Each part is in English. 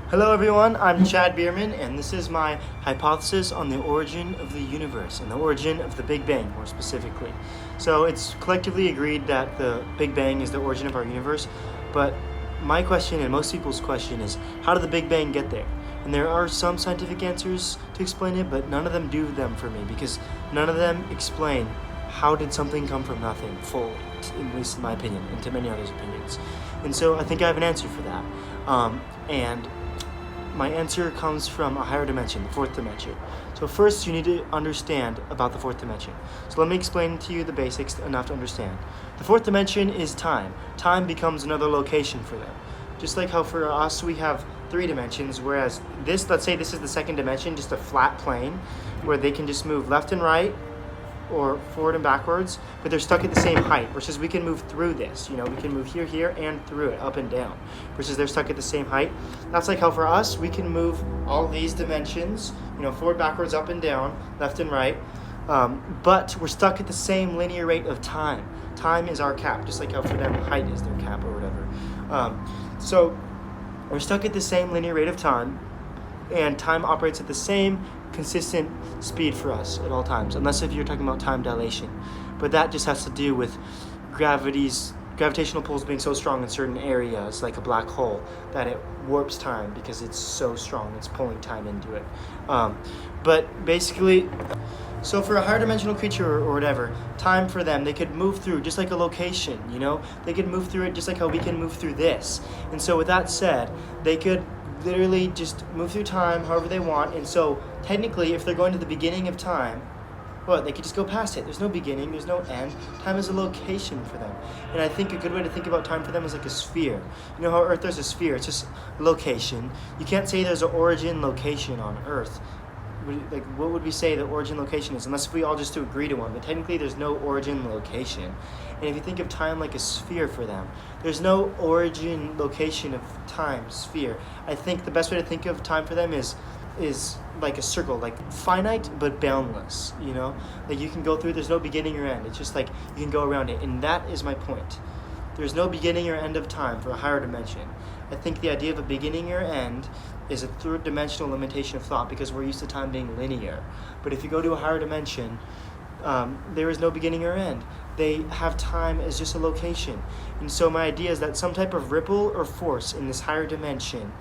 Hello everyone, I'm Chad Bierman, and this is my hypothesis on the origin of the universe and the origin of the Big Bang, more specifically. So it's collectively agreed that the Big Bang is the origin of our universe, but my question and most people's question is, how did the Big Bang get there? And there are some scientific answers to explain it, but none of them do them for me, because none of them explain how did something come from nothing fully, at least in my opinion, and to many others' opinions. And so I think I have an answer for that. And my answer comes from a higher dimension, the fourth dimension. So first you need to understand about the fourth dimension. So let me explain to you the basics enough to understand. The fourth dimension is time. Time becomes another location for them. Just like how for us we have three dimensions, whereas this, let's say this is the second dimension, just a flat plane, where they can just move left and right, or forward and backwards, but they're stuck at the same height, versus we can move through this, we can move here, and through it, up and down, versus they're stuck at the same height. That's like how for us, we can move all these dimensions, forward, backwards, up and down, left and right, but we're stuck at the same linear rate of time. Time is our cap, just like how for them, height is their cap or whatever. So we're stuck at the same linear rate of time, and time operates at the same consistent speed for us at all times, unless if you're talking about time dilation. But that just has to do with gravitational pulls being so strong in certain areas, like a black hole, that it warps time because it's so strong, it's pulling time into it. But basically, so for a higher dimensional creature or whatever, time for them, they could move through just like a location, They could move through it just like how we can move through this. And so with that said, they could literally just move through time however they want. And so technically, if they're going to the beginning of time, they could just go past it. There's no beginning, there's no end. Time is a location for them. And I think a good way to think about time for them is like a sphere. You know how Earth is a sphere, it's just a location. You can't say there's an origin location on Earth. What would we say the origin location is, unless if we all just to agree to one? But technically there's no origin location. And if you think of time like a sphere for them, there's no origin location of time, sphere. I think the best way to think of time for them is like a circle, like finite but boundless, Like you can go through, there's no beginning or end. It's just like you can go around it. And that is my point. There's no beginning or end of time for a higher dimension. I think the idea of a beginning or end is a third dimensional limitation of thought, because we're used to time being linear. But if you go to a higher dimension, there is no beginning or end. They have time as just a location. And so my idea is that some type of ripple or force in this higher dimension,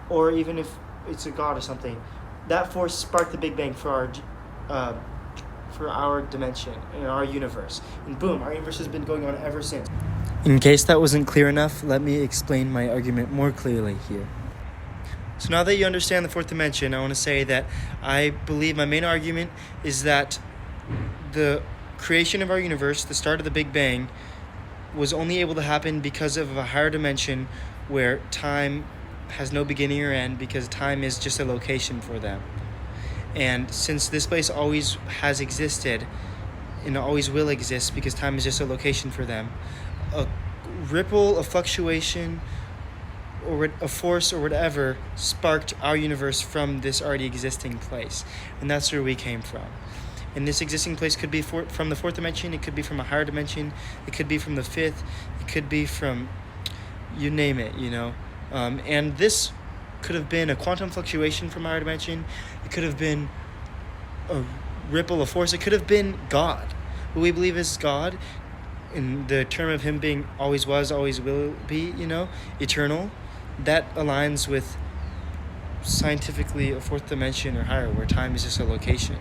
or even if it's a god or something, that force sparked the Big Bang for our dimension, in our universe. And boom, our universe has been going on ever since. In case that wasn't clear enough, let me explain my argument more clearly here. So now that you understand the fourth dimension, I want to say that I believe my main argument is that the creation of our universe, the start of the Big Bang, was only able to happen because of a higher dimension where time has no beginning or end, because time is just a location for them. And since this place always has existed and always will exist because time is just a location for them, a ripple, a fluctuation, or a force or whatever sparked our universe from this already existing place. And that's where we came from. And this existing place could be from the fourth dimension, it could be from a higher dimension, it could be from the fifth, it could be from, you name it, And this could have been a quantum fluctuation from a higher dimension, it could have been a ripple, a force, it could have been God. What we believe is God, in the term of him being always was, always will be, eternal, that aligns with scientifically a fourth dimension or higher, where time is just a location.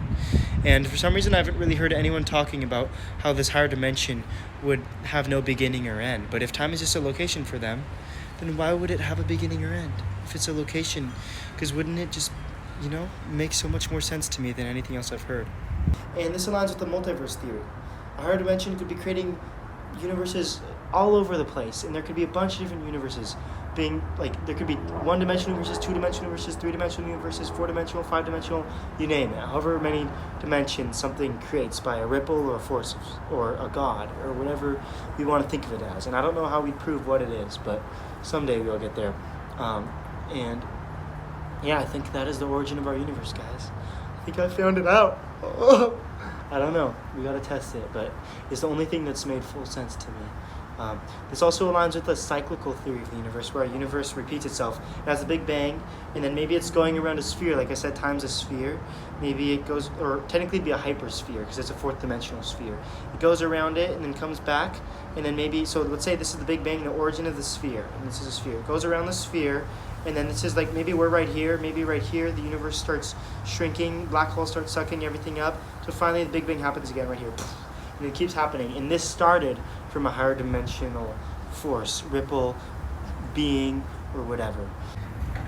And for some reason I haven't really heard anyone talking about how this higher dimension would have no beginning or end. But if time is just a location for them, then why would it have a beginning or end if it's a location? Because wouldn't it just, make so much more sense to me than anything else I've heard. And this aligns with the multiverse theory. A higher dimension could be creating universes all over the place, and there could be a bunch of different universes being, there could be one-dimensional universes, two-dimensional universes, three-dimensional universes, four-dimensional, five-dimensional, you name it. However many dimensions something creates by a ripple or a force or a god or whatever we want to think of it as. And I don't know how we prove what it is, but someday we'll get there. And yeah, I think that is the origin of our universe, guys. I think I found it out. I don't know. We gotta test it, but it's the only thing that's made full sense to me. This also aligns with the cyclical theory of the universe, where our universe repeats itself. It has the Big Bang, and then maybe it's going around a sphere. Like I said, time's a sphere. Maybe it goes, or technically it'd be a hypersphere, because it's a fourth dimensional sphere. It goes around it and then comes back, and then maybe, so let's say this is the Big Bang, the origin of the sphere, and this is a sphere. It goes around the sphere, and then this is like, maybe we're right here, maybe right here, the universe starts shrinking, black holes start sucking everything up, so finally the Big Bang happens again right here. And it keeps happening. And this started from a higher dimensional force, ripple, being, or whatever.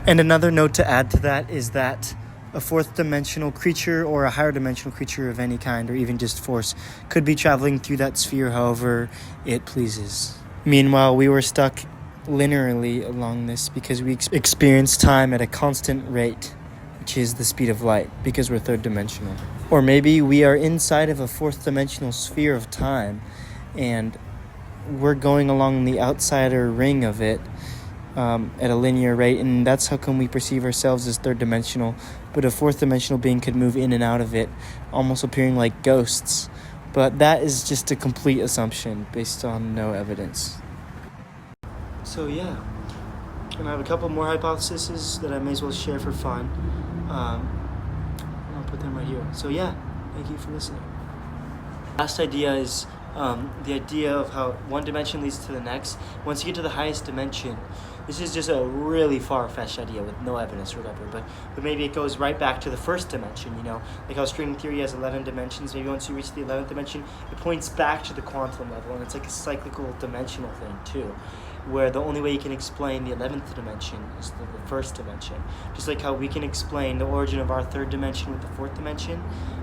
And another note to add to that is that a fourth dimensional creature or a higher dimensional creature of any kind, or even just force, could be traveling through that sphere however it pleases. Meanwhile, we were stuck linearly along this because we experience time at a constant rate, which is the speed of light, because we're third dimensional. Or maybe we are inside of a fourth dimensional sphere of time, and we're going along the outsider ring of it at a linear rate, and that's how come we perceive ourselves as third dimensional. But a fourth dimensional being could move in and out of it, almost appearing like ghosts. But that is just a complete assumption based on no evidence. So yeah, and I have a couple more hypotheses that I may as well share for fun. I'll put them right here. So yeah, thank you for listening. Last idea is the idea of how one dimension leads to the next. Once you get to the highest dimension, this is just a really far-fetched idea with no evidence or whatever, but maybe it goes right back to the first dimension, like how string theory has 11 dimensions. Maybe once you reach the 11th dimension, it points back to the quantum level, and it's like a cyclical dimensional thing too, where the only way you can explain the 11th dimension is the first dimension. Just like how we can explain the origin of our third dimension with the fourth dimension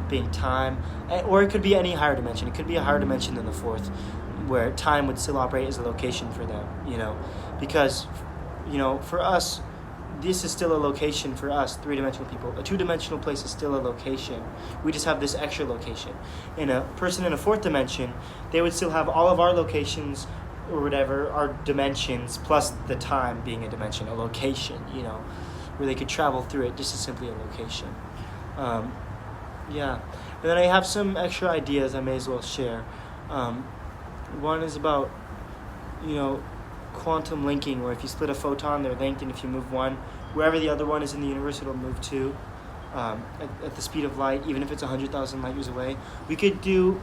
being time, or it could be any higher dimension. It could be a higher dimension than the fourth, where time would still operate as a location for them, because, for us, this is still a location for us, three-dimensional people. A two-dimensional place is still a location. We just have this extra location. And a person in a fourth dimension, they would still have all of our locations or whatever, our dimensions, plus the time being a dimension, a location, where they could travel through it just as simply a location. Yeah. And then I have some extra ideas I may as well share. One is about, quantum linking, where if you split a photon, they're linked, and if you move one, wherever the other one is in the universe, it'll move to, at the speed of light, even if it's 100,000 light years away. We could do,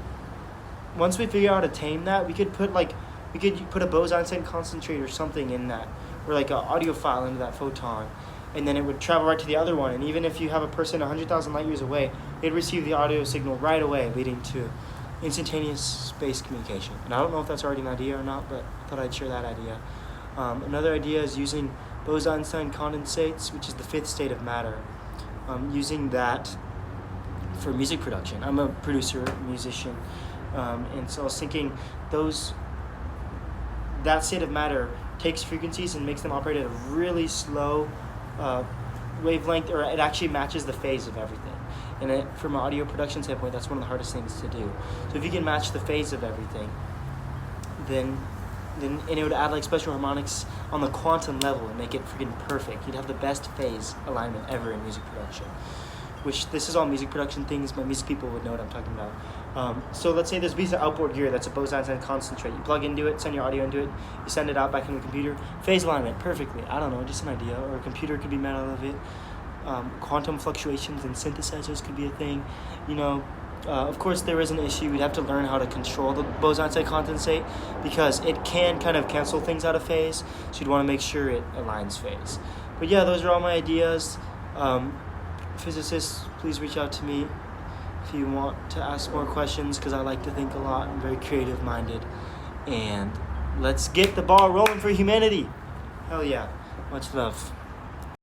once we figure out how to tame that, we could put a Bose-Einstein concentrate or something in that, or like an audio file into that photon, and then it would travel right to the other one. And even if you have a person 100,000 light years away, they'd receive the audio signal right away, leading to instantaneous space communication. And I don't know if that's already an idea or not, but I thought I'd share that idea. Another idea is using Bose-Einstein condensates, which is the fifth state of matter. Using that for music production. I'm a producer, musician, and so I was thinking that state of matter takes frequencies and makes them operate at a really slow wavelength, or it actually matches the phase of everything. And from an audio production standpoint, that's one of the hardest things to do. So if you can match the phase of everything, then it would add like special harmonics on the quantum level and make it freaking perfect. You'd have the best phase alignment ever in music production. Which, this is all music production things, but music people would know what I'm talking about. So let's say there's a piece of outboard gear that's a Bose-Einstein concentrate. You plug into it, send your audio into it, you send it out back into the computer. Phase alignment, perfectly. I don't know, just an idea. Or a computer could be made out of it. Quantum fluctuations and synthesizers could be a thing. Of course, there is an issue. We'd have to learn how to control the Bose-Einstein condensate, because it can kind of cancel things out of phase. So you'd want to make sure it aligns phase. But yeah, those are all my ideas. Physicists, please reach out to me if you want to ask more questions, because I like to think a lot. I'm very creative-minded. And let's get the ball rolling for humanity. Hell yeah. Much love.